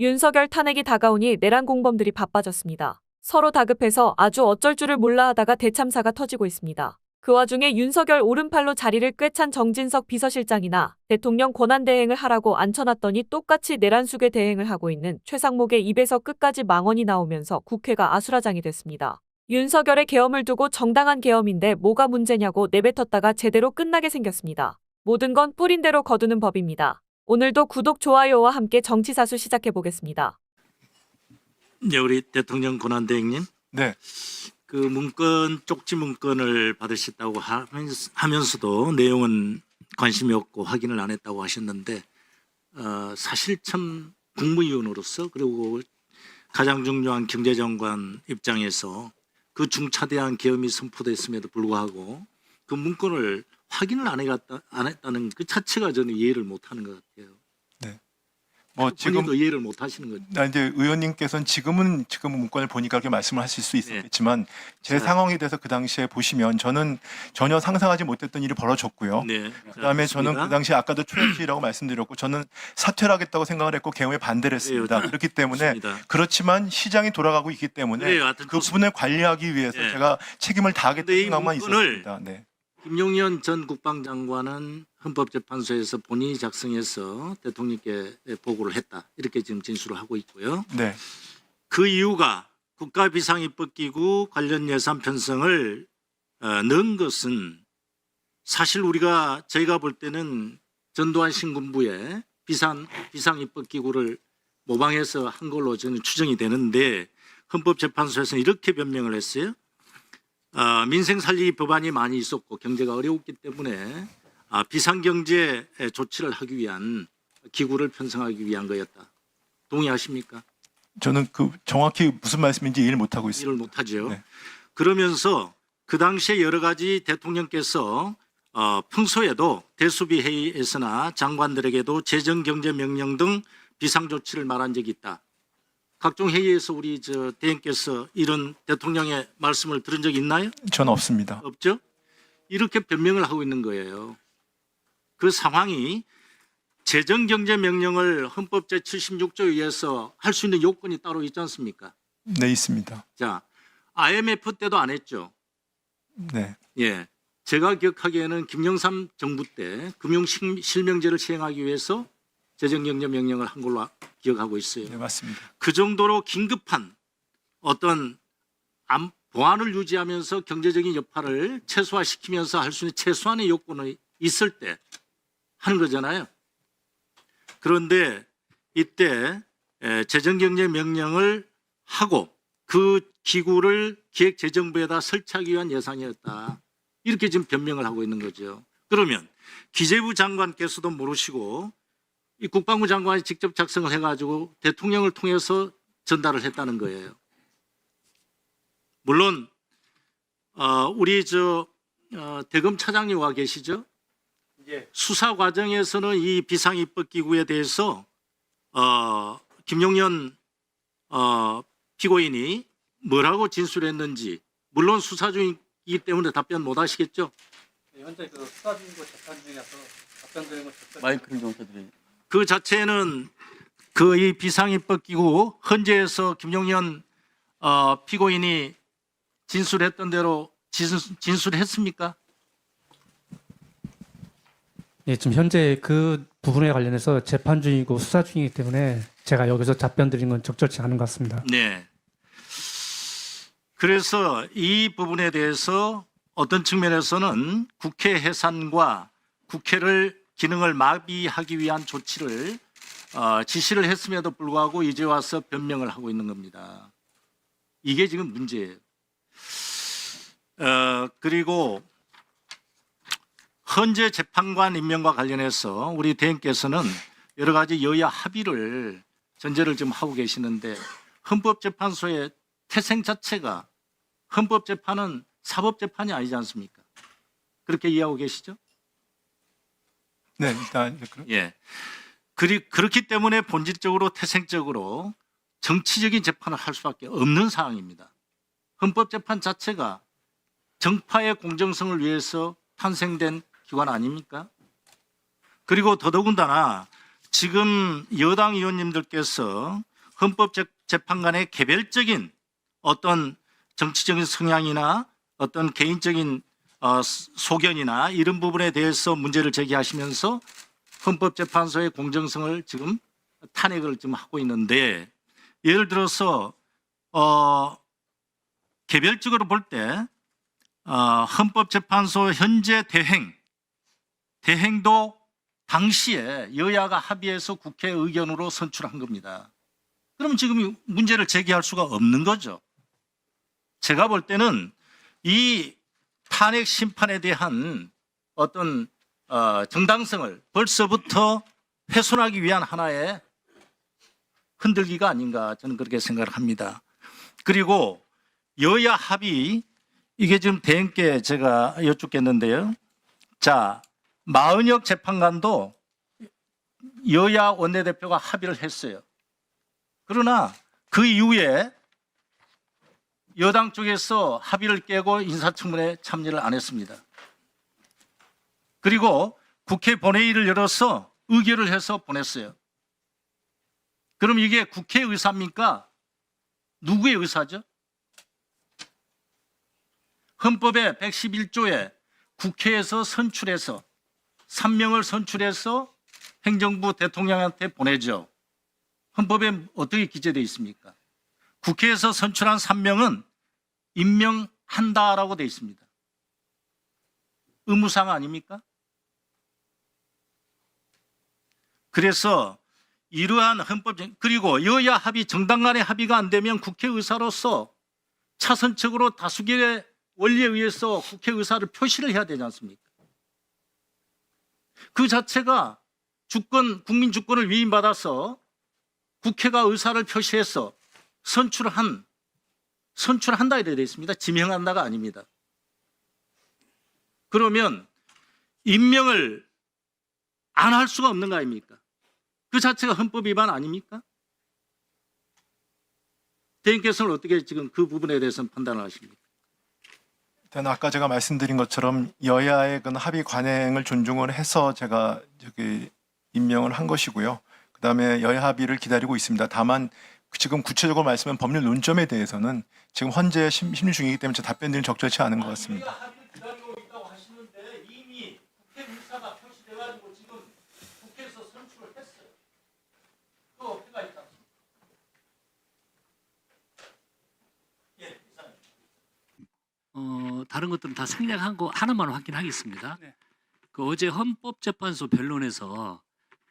윤석열 탄핵이 다가오니 내란 공범들이 바빠졌습니다. 서로 다급해서 아주 어쩔 줄을 몰라 하다가 대참사가 터지고 있습니다. 그 와중에 윤석열 오른팔로 자리를 꿰찬 정진석 비서실장이나 대통령 권한대행을 하라고 앉혀놨더니 똑같이 내란수괴 대행을 하고 있는 최상목의 입에서 끝까지 망언이 나오면서 국회가 아수라장이 됐습니다. 윤석열의 계엄을 두고 정당한 계엄인데 뭐가 문제냐고 내뱉었다가 제대로 끝나게 생겼습니다. 모든 건 뿌린 대로 거두는 법입니다. 오늘도 구독, 좋아요와 함께 정치사수 시작해보겠습니다. 네, 우리 대통령 권한대행님, 네, 그 문건 쪽지 문건을 받으셨다고 하면서도 내용은 관심이 없고 확인을 안 했다고 하셨는데 사실 참 국무위원으로서 그리고 가장 중요한 경제장관 입장에서 그 중차대한 계엄이 선포됐음에도 불구하고 그 문건을 확인을 안 했다는 그 자체가 저는 이해를 못하는 것 같아요. 지금 본인도 이해를 못하시는 거죠. 이제 의원님께서는 지금 문건을 보니까 그렇게 말씀을 하실 수 있었겠지만 제 자. 상황에 대해서 그 당시에 보시면 저는 전혀 상상하지 못했던 일이 벌어졌고요. 네. 그다음에 저는 그 당시에 아까도 초연시라고 말씀드렸고 저는 사퇴를 하겠다고 생각을 했고 계엄에 반대를 했습니다. 그래요. 그렇기 때문에 좋습니다. 그렇지만 시장이 돌아가고 있기 때문에 그래요. 하여튼 그 부분을 관리하기 위해서 네. 제가 책임을 다하겠다는 근데 이 생각만 문건을 있었습니다. 네. 김용현 전 국방장관은 헌법재판소에서 본인이 작성해서 대통령께 보고를 했다. 이렇게 지금 진술을 하고 있고요. 네. 그 이유가 국가비상입법기구 관련 예산 편성을 넣은 것은 사실 저희가 볼 때는 전두환 신군부의 비상입법기구를 모방해서 한 걸로 저는 추정이 되는데 헌법재판소에서는 이렇게 변명을 했어요. 민생 살리기 법안이 많이 있었고 경제가 어려웠기 때문에 비상경제 조치를 하기 위한 기구를 편성하기 위한 거였다. 동의하십니까? 저는 그 정확히 무슨 말씀인지 이해를 못하고 있습니다. 이해를 못하죠. 네. 그러면서 그 당시에 여러 가지 대통령께서 평소에도 대수비 회의에서나 장관들에게도 재정경제명령 등 비상조치를 말한 적이 있다. 각종 회의에서 우리 대행께서 이런 대통령의 말씀을 들은 적이 있나요? 저는 없습니다. 없죠? 이렇게 변명을 하고 있는 거예요. 그 상황이 재정경제명령을 헌법 제76조에 의해서 할 수 있는 요건이 따로 있지 않습니까? 네, 있습니다. 자, IMF 때도 안 했죠. 네. 예, 제가 기억하기에는 김영삼 정부 때 금융실명제를 시행하기 위해서 재정경제명령을 한 걸로 기억하고 있어요. 네, 맞습니다. 그 정도로 긴급한 어떤 보안을 유지하면서 경제적인 여파를 최소화시키면서 할 수 있는 최소한의 요건이 있을 때 하는 거잖아요. 그런데 이때 재정경제명령을 하고 그 기구를 기획재정부에다 설치하기 위한 예산이었다. 이렇게 지금 변명을 하고 있는 거죠. 그러면 기재부 장관께서도 모르시고 이 국방부 장관이 직접 작성을 해가지고 대통령을 통해서 전달을 했다는 거예요. 물론 우리 대검 차장님 와 계시죠? 수사 과정에서는 이 비상입법기구에 대해서 김용현 피고인이 뭐라고 진술했는지 물론 수사 중이기 때문에 답변 못 하시겠죠? 현재 그 수사 중이고 재판 중이라서 답변 드리는 것 적절히 마이크를 좀 켜드려요. 그 자체는 그 이 비상입법기구 헌재에서 김용현 피고인이 진술했던 대로 진술했습니까? 예, 지금 현재 그 부분에 관련해서 재판 중이고 수사 중이기 때문에 제가 여기서 답변 드리는 건 적절치 않은 것 같습니다. 네. 그래서 이 부분에 대해서 어떤 측면에서는 국회 해산과 국회를 기능을 마비하기 위한 조치를 지시를 했음에도 불구하고 이제 와서 변명을 하고 있는 겁니다. 이게 지금 문제예요. 그리고 헌재 재판관 임명과 관련해서 우리 대행께서는 여러 가지 여야 합의를 전제를 지금 하고 계시는데 헌법재판소의 태생 자체가 헌법재판은 사법재판이 아니지 않습니까? 그렇게 이해하고 계시죠? 네, 일단 예. 그렇기 때문에 본질적으로 태생적으로 정치적인 재판을 할 수밖에 없는 상황입니다. 헌법재판 자체가 정파의 공정성을 위해서 탄생된 기관 아닙니까? 그리고 더더군다나 지금 여당 의원님들께서 헌법재판관의 개별적인 어떤 정치적인 성향이나 어떤 개인적인 소견이나 이런 부분에 대해서 문제를 제기하시면서 헌법재판소의 공정성을 지금 탄핵을 지금 하고 있는데, 예를 들어서 개별적으로 볼 때 헌법재판소 현재 대행도 당시에 여야가 합의해서 국회 의견으로 선출한 겁니다. 그럼 지금 문제를 제기할 수가 없는 거죠. 제가 볼 때는 이 탄핵 심판에 대한 어떤 정당성을 벌써부터 훼손하기 위한 하나의 흔들기가 아닌가, 저는 그렇게 생각을 합니다. 그리고 여야 합의, 이게 지금 대행께 제가 여쭙겠는데요. 자, 마은혁 재판관도 여야 원내대표가 합의를 했어요. 그러나 그 이후에 여당 쪽에서 합의를 깨고 인사청문회에 참여를 안 했습니다. 그리고 국회 본회의를 열어서 의결을 해서 보냈어요. 그럼 이게 국회 의사입니까? 누구의 의사죠? 헌법의 111조에 국회에서 선출해서 3명을 선출해서 행정부 대통령한테 보내죠. 헌법에 어떻게 기재되어 있습니까? 국회에서 선출한 3명은 임명한다라고 되어 있습니다. 의무사항 아닙니까? 그래서 이러한 그리고 여야 합의, 정당 간의 합의가 안 되면 국회의사로서 차선책으로 다수결의 원리에 의해서 국회의사를 표시를 해야 되지 않습니까? 그 자체가 국민 주권을 위임받아서 국회가 의사를 표시해서 선출한다 이래 되어 있습니다. 지명한다가 아닙니다. 그러면 임명을 안 할 수가 없는 거 아닙니까? 그 자체가 헌법 위반 아닙니까? 대행께서는 어떻게 지금 그 부분에 대해서는 판단을 하십니까? 일단 아까 제가 말씀드린 것처럼 여야의 그 합의 관행을 존중을 해서 제가 임명을 한 것이고요. 그다음에 여야 합의를 기다리고 있습니다. 다만 지금 구체적으로 말씀한 법률 논점에 대해서는 지금 현재 심리 중이기 때문에 제 답변드리는 적절치 않은 것 같습니다. 여야 합의를 기다리고 있다고 하시는데 이미 국회 의사가 표시돼가지고 지금 국회에서 선출을 했어요. 그 어깨가 있다. 예, 이사님. 다른 것들은 다 생략한 거 하나만 확인하겠습니다. 그 어제 헌법재판소 변론에서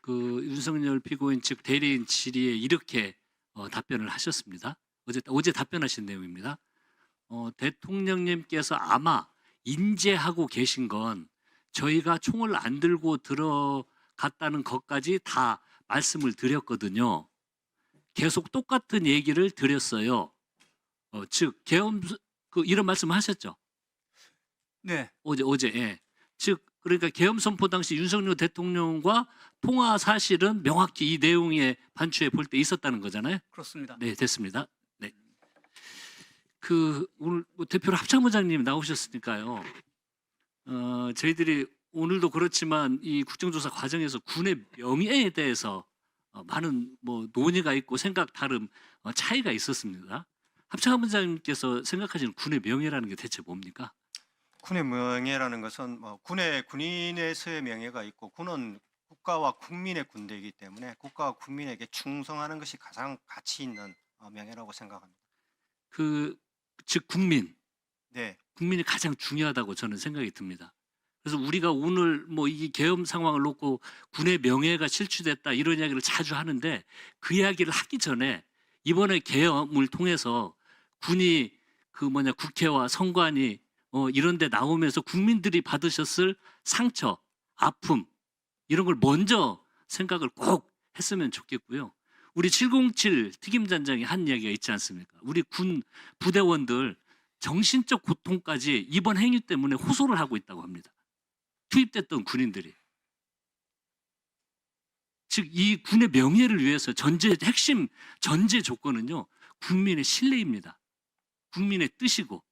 그 윤석열 피고인 측 대리인 질의에 이렇게 답변을 하셨습니다. 어제 답변하신 내용입니다. 대통령님께서 아마 인지하고 계신 건 저희가 총을 안 들고 들어갔다는 것까지 다 말씀을 드렸거든요. 계속 똑같은 얘기를 드렸어요. 즉 계엄 이런 말씀하셨죠. 네. 어제 예. 즉 그러니까 계엄 선포 당시 윤석열 대통령과 통화 사실은 명확히 이 내용의 반추에 볼 때 있었다는 거잖아요. 그렇습니다. 네, 됐습니다. 네. 그 오늘 대표로 합참의장님 나오셨으니까요. 저희들이 오늘도 그렇지만 이 국정조사 과정에서 군의 명예에 대해서 많은 논의가 있고 생각 다름 차이가 있었습니다. 합참의장님께서 생각하시는 군의 명예라는 게 대체 뭡니까? 군의 명예라는 것은 군인에서의 명예가 있고, 군은 국가와 국민의 군대이기 때문에 국가와 국민에게 충성하는 것이 가장 가치 있는 명예라고 생각합니다. 즉 국민. 네, 국민이 가장 중요하다고 저는 생각이 듭니다. 그래서 우리가 오늘 이 계엄 상황을 놓고 군의 명예가 실추됐다 이런 이야기를 자주 하는데, 그 이야기를 하기 전에 이번에 계엄을 통해서 군이 국회와 선관위 이런 데 나오면서 국민들이 받으셨을 상처, 아픔 이런 걸 먼저 생각을 꼭 했으면 좋겠고요. 우리 707 특임단장이 한 이야기가 있지 않습니까? 우리 군 부대원들 정신적 고통까지 이번 행위 때문에 호소를 하고 있다고 합니다. 투입됐던 군인들이. 즉 이 군의 명예를 위해서 핵심 전제 조건은요, 국민의 신뢰입니다. 국민의 뜻이고,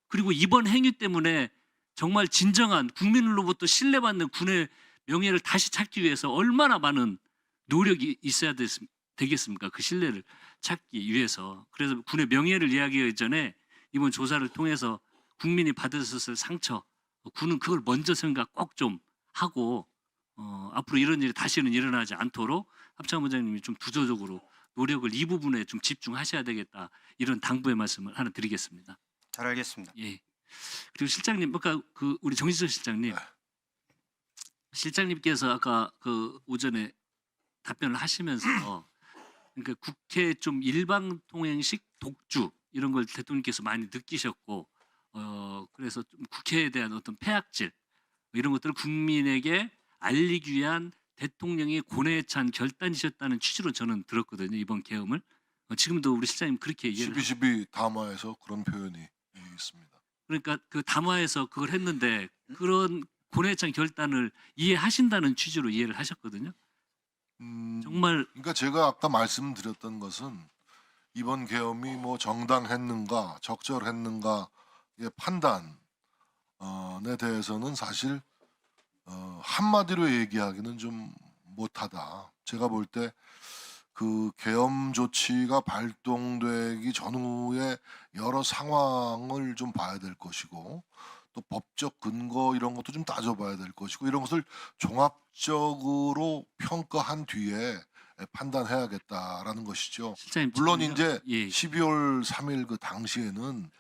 그리고 이번 행위 때문에 정말 진정한 국민으로부터 신뢰받는 군의 명예를 다시 찾기 위해서 얼마나 많은 노력이 있어야 되겠습니까? 그 신뢰를 찾기 위해서. 그래서 군의 명예를 이야기하기 전에 이번 조사를 통해서 국민이 받으셨을 상처, 군은 그걸 먼저 생각 꼭 좀 하고 앞으로 이런 일이 다시는 일어나지 않도록 합참원장님이 좀 두조적으로 노력을 이 부분에 좀 집중하셔야 되겠다, 이런 당부의 말씀을 하나 드리겠습니다. 잘 알겠습니다. 예. 그리고 실장님, 아까 그 우리 정진석 실장님, 네. 실장님께서 아까 그 오전에 답변을 하시면서 그러니까 국회 좀 일방통행식 독주 이런 걸 대통령께서 많이 느끼셨고, 그래서 좀 국회에 대한 어떤 폐악질 이런 것들을 국민에게 알리기 위한 대통령의 고뇌에 찬 결단이셨다는 취지로 저는 들었거든요, 이번 계엄을. 지금도 우리 실장님 그렇게 이해를 12.12 담화에서 그런 표현이 있습니다. 그러니까 그 담화에서 그걸 했는데 그런 고뇌에 찬 결단을 이해하신다는 취지로 이해를 하셨거든요. 정말 그러니까 제가 아까 말씀드렸던 것은 이번 계엄이 뭐 정당했는가 적절했는가의 판단에 대해서는 사실 한마디로 얘기하기는 좀 못하다. 제가 볼 때 그 계엄 조치가 발동되기 전후에 여러 상황을 좀 봐야 될 것이고, 또 법적 근거 이런 것도 좀 따져봐야 될 것이고, 이런 것을 종합적으로 평가한 뒤에 판단해야겠다라는 것이죠. 실장님 물론 지금요? 이제 예. 12월 3일 그 당시에는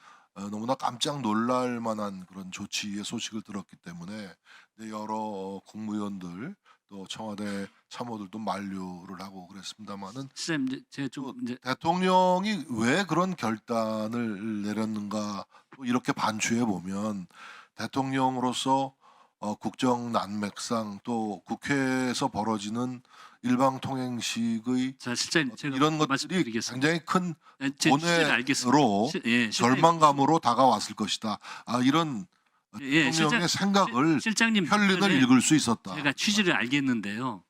너무나 깜짝 놀랄 만한 그런 조치의 소식을 들었기 때문에 여러 국무위원들 또 청와대 참모들도 만류를 하고 그랬습니다만은, 실장님 제가 좀 이제 대통령이 왜 그런 결단을 내렸는가 또 이렇게 반추해 보면, 대통령으로서 국정 난맥상 또 국회에서 벌어지는 일방통행식의 자 실장님 제가 이런 것들이 말씀드리겠습니다. 굉장히 큰 제 취지를 알겠습니다. 고뇌로 예, 실장님. 절망감으로 다가왔을 것이다. 이런 예, 대통령의 생각을 실장님 편리는 답변에 읽을 수 있었다. 제가 취지를 알겠는데요.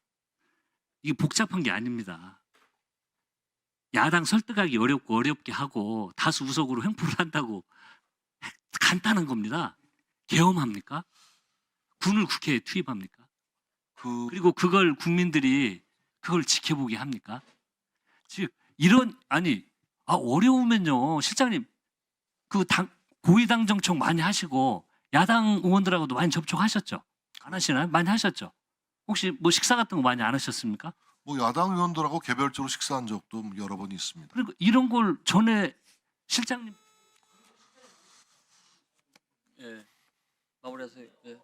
이게 복잡한 게 아닙니다. 야당 설득하기 어렵고 어렵게 하고 다수 우석으로 횡포를 한다고 간단한 겁니다. 계엄합니까? 군을 국회에 투입합니까? 그리고 그걸 국민들이 그걸 지켜보게 합니까? 즉 이런 어려우면요, 실장님 그 고위당 정청 많이 하시고 야당 의원들하고도 많이 접촉하셨죠? 안 하시나요? 많이 하셨죠? 혹시 뭐 식사 같은 거 많이 안 하셨습니까? 뭐 야당 의원들하고 개별적으로 식사한 적도 여러 번 있습니다. 그리고 이런 걸 전에 실장님 마무리하세요. 예.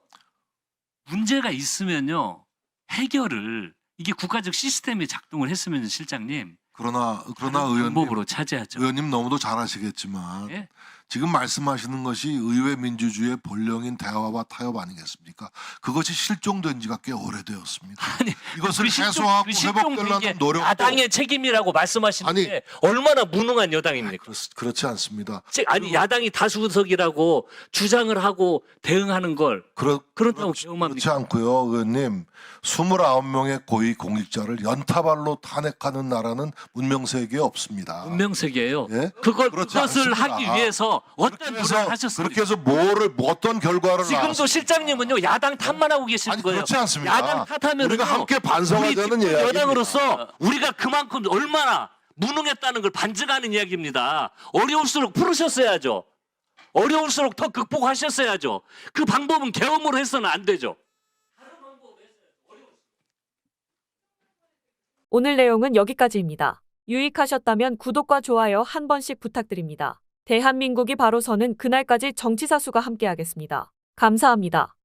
문제가 있으면요 해결을, 이게 국가적 시스템이 작동을 했으면 실장님 그러나 방법으로 의원님, 차지하죠. 의원님 너무도 잘 아시겠지만 예? 지금 말씀하시는 것이 의회 민주주의의 본령인 대화와 타협 아니겠습니까? 그것이 실종된 지가 꽤 오래되었습니다. 아니, 이것을 그 실종- 해소하고 그 실종 회복되려는 이게 노력도 야당의 책임이라고 말씀하시는데 얼마나 무능한 여당입니까? 그렇지 않습니다. 아니 야당이 다수석이라고 주장을 하고 대응하는 걸 그렇다고 그렇지 계엄합니까? 않고요, 의원님. 29명의 고위 공직자를 연타발로 탄핵하는 나라는 문명세계에 없습니다. 문명세계예요. 예? 그것을 그렇지 않습니다. 하기 위해서 어떤 노력을 하셨습니까? 그렇게 해서 어떤 결과를 지금도 낳았습니까? 실장님은요 야당 탓만 하고 계시는 아니, 거예요. 그렇지 않습니다. 야당 탓하면 우리가 함께 반성하자는 우리 이야기입니다. 여당으로서 우리가 그만큼 얼마나 무능했다는 걸 반증하는 이야기입니다. 어려울수록 풀으셨어야죠. 어려울수록 더 극복하셨어야죠. 그 방법은 계엄으로 해서는 안 되죠. 오늘 내용은 여기까지입니다. 유익하셨다면 구독과 좋아요 한 번씩 부탁드립니다. 대한민국이 바로 서는 그날까지 정치사수가 함께하겠습니다. 감사합니다.